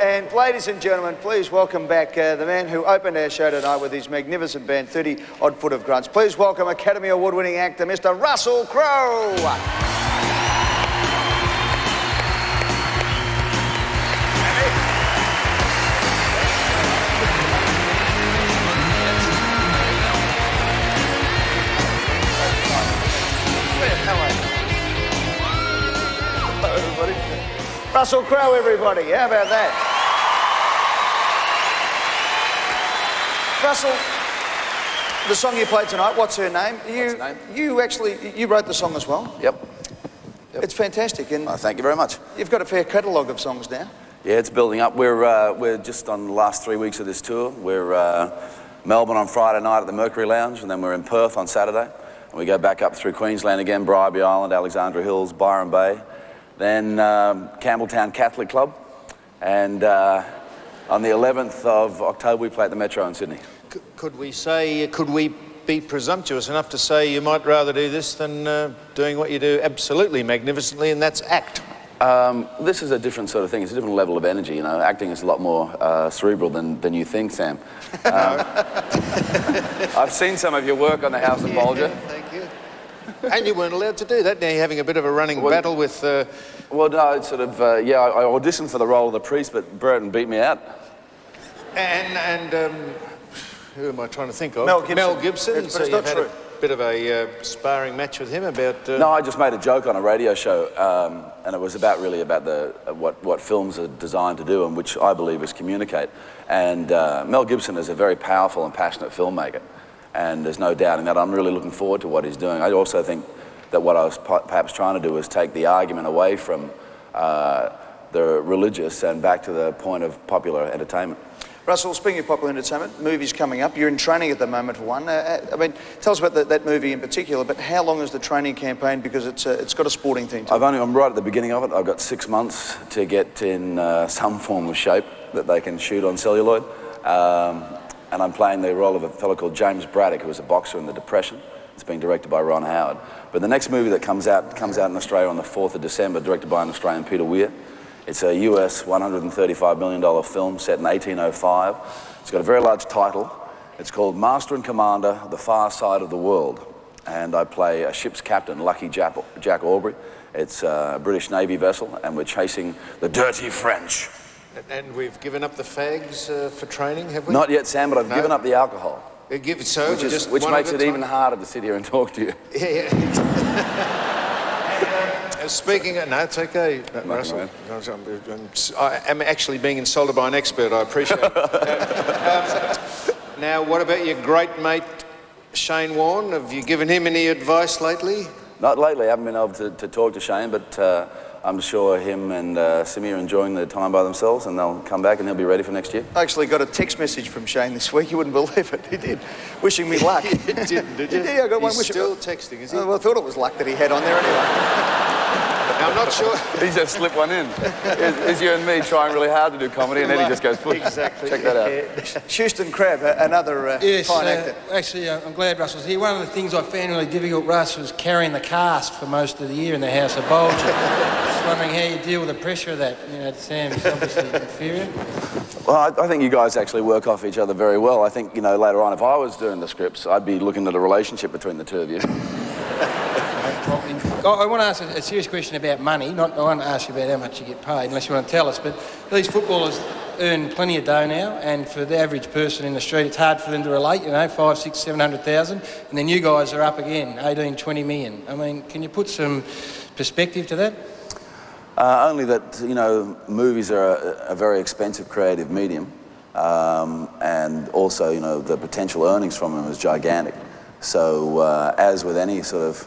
And ladies and gentlemen, please welcome back the man who opened our show tonight with his magnificent band, 30-odd Foot of Grunts. Please welcome Academy Award-winning actor, Mr. Russel Crowe. Hello, everybody. Russel Crowe, everybody. How about that? Russell, the song you played tonight, what's her name? You wrote the song as well? Yep. It's fantastic. And thank you very much. You've got a fair catalogue of songs now. Yeah, it's building up. We're just on the last 3 weeks of this tour. We're Melbourne on Friday night at the Mercury Lounge, and then we're in Perth on Saturday. And we go back up through Queensland again, Bribie Island, Alexandra Hills, Byron Bay, then Campbelltown Catholic Club, and on the 11th of October, we play at the Metro in Sydney. Could we be presumptuous enough to say you might rather do this than doing what you do absolutely magnificently, and that's act? This is a different sort of thing. It's a different level of energy, you know. Acting is a lot more cerebral than you think, Sam. I've seen some of your work on the House of Bulger. Thank you. And you weren't allowed to do that. Now you're having a bit of a running battle with... Well, no, it's sort of, I auditioned for the role of the priest, but Burton beat me out. And who am I trying to think of? Mel Gibson. So you've had a bit of a sparring match with him about... No, I just made a joke on a radio show, and it was really about what films are designed to do, and which I believe is communicate. And Mel Gibson is a very powerful and passionate filmmaker, and there's no doubting that. I'm really looking forward to what he's doing. I also think that what I was perhaps trying to do is take the argument away from the religious and back to the point of popular entertainment. Russell, speaking of popular entertainment, movies coming up. You're in training at the moment for one. I mean, tell us about that movie in particular, but how long is the training campaign? Because it's got a sporting theme to it. I'm right at the beginning of it. I've got 6 months to get in some form of shape that they can shoot on celluloid. And I'm playing the role of a fellow called James Braddock, who was a boxer in the Depression. It's being directed by Ron Howard. But the next movie that comes out in Australia on the 4th of December, directed by an Australian, Peter Weir. It's a US $135 million film set in 1805. It's got a very large title. It's called Master and Commander, The Far Side of the World. And I play a ship's captain, Lucky Jack Aubrey. It's a British Navy vessel, and we're chasing the dirty French. And we've given up the fags for training, have we? Not yet, Sam, but I've given up the alcohol. Which makes it even harder to sit here and talk to you. Yeah. Speaking of... No, it's okay, Russell. I am actually being insulted by an expert, I appreciate it. Now, what about your great mate, Shane Warne? Have you given him any advice lately? Not lately. I haven't been able to talk to Shane, but I'm sure him and Simi are enjoying their time by themselves, and they'll come back and he'll be ready for next year. I actually got a text message from Shane this week. You wouldn't believe it. He did. Wishing me luck. You didn't, did you? Yeah, I got one. He's still texting, is he? Well, I thought it was luck that he had on there anyway. Now, I'm not sure. He just slipped one in. It's you and me trying really hard to do comedy, and then he just goes, exactly. Check that out. Houston Crab, another fine actor. Actually, I'm glad Russell's here. One of the things I found really difficult, Russ, was carrying the cast for most of the year in the House of Bulger. Just wondering how you deal with the pressure of that. You know, Sam's obviously inferior. Well, I think you guys actually work off each other very well. I think, you know, later on, if I was doing the scripts, I'd be looking at a relationship between the two of you. I want to ask a serious question about money. I want to ask you about how much you get paid, unless you want to tell us. But these footballers earn plenty of dough now, and for the average person in the street, it's hard for them to relate. You know, 500,000, 600,000, 700,000, and then you guys are up again, 18, 20 million. I mean, can you put some perspective to that? Only that, you know, movies are a very expensive creative medium, and also, you know, the potential earnings from them is gigantic. So, as with any sort of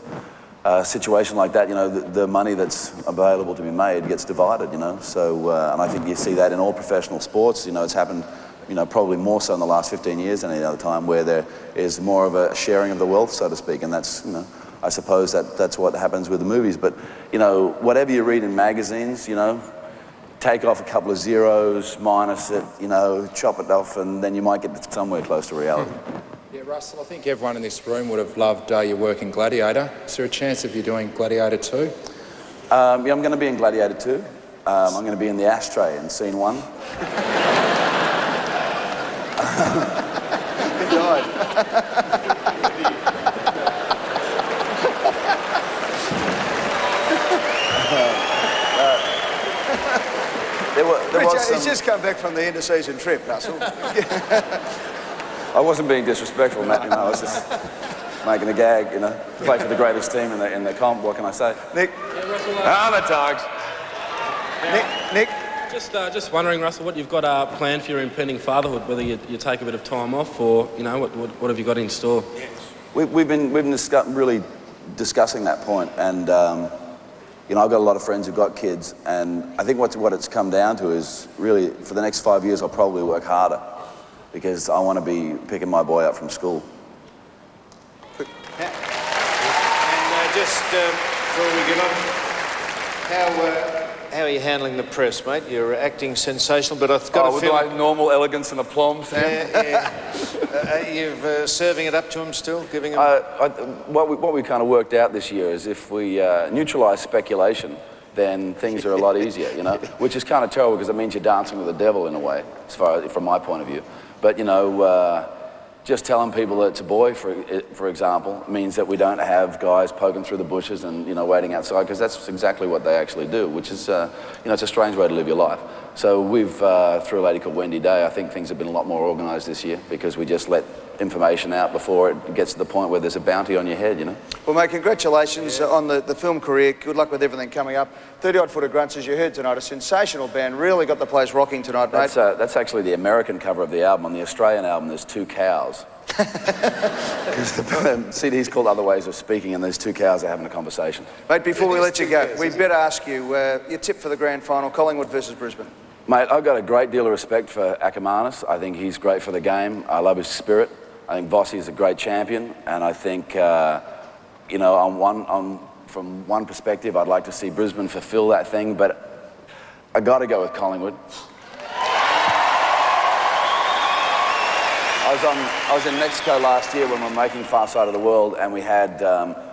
situation like that, you know, the money that's available to be made gets divided, you know. So, and I think you see that in all professional sports. You know, it's happened, you know, probably more so in the last 15 years than any other time, where there is more of a sharing of the wealth, so to speak. And that's, you know, I suppose that's what happens with the movies. But, you know, whatever you read in magazines, you know, take off a couple of zeros, minus it, you know, chop it off, and then you might get somewhere close to reality. Yeah, Russell, I think everyone in this room would have loved your work in Gladiator. Is there a chance of you doing Gladiator 2? Yeah, I'm going to be in Gladiator 2. I'm going to be in the ashtray in scene 1. He died. He's just come back from the end of season trip, Russell. I wasn't being disrespectful, Matt. I was just making a gag. Play for the greatest team in the comp. What can I say? Nick. Yeah, Russell, the Tigers. Nick. Just wondering, Russell, what you've got planned for your impending fatherhood, whether you take a bit of time off or, what have you got in store? We've been really discussing that point, and I've got a lot of friends who've got kids, and I think what it's come down to is really for the next 5 years I'll probably work harder because I want to be picking my boy up from school. And just before we get on, how are you handling the press, mate? You're acting sensational, but I've got a feeling... with my normal elegance and aplomb, Sam? You're serving it up to him still, giving him... What we kind of worked out this year is if we neutralise speculation, then things are a lot easier, which is kind of terrible because it means you're dancing with the devil in a way, from my point of view. But, just telling people that it's a boy, for example, means that we don't have guys poking through the bushes and, waiting outside, because that's exactly what they actually do, which is, it's a strange way to live your life. So we've, through a lady called Wendy Day, I think things have been a lot more organised this year because we just let information out before it gets to the point where there's a bounty on your head, Well, mate, congratulations on the film career. Good luck with everything coming up. 30-odd foot of grunts, as you heard tonight, a sensational band. Really got the place rocking tonight, mate. That's actually the American cover of the album. On the Australian album, there's 2 cows. Because the CD's called Other Ways of Speaking, and there's 2 cows are having a conversation. Mate, before we let you go, we better ask you your tip for the grand final, Collingwood versus Brisbane. Mate, I've got a great deal of respect for Ackermanis. I think he's great for the game. I love his spirit. I think Vossi's a great champion, and I think, from one perspective, I'd like to see Brisbane fulfil that thing, but I got to go with Collingwood. I was in Mexico last year when we were making Far Side of the World, and we had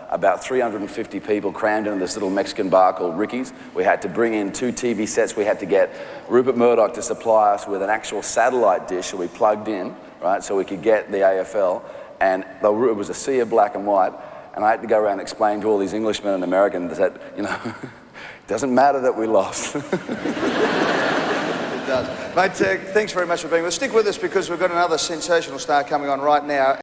about 350 people crammed into this little Mexican bar called Ricky's. We had to bring in 2 TV sets. We had to get Rupert Murdoch to supply us with an actual satellite dish that we plugged in, right, so we could get the AFL. And it was a sea of black and white, and I had to go around and explain to all these Englishmen and Americans that, it doesn't matter that we lost. It does. Mate, thanks very much for being with us. Stick with us because we've got another sensational star coming on right now.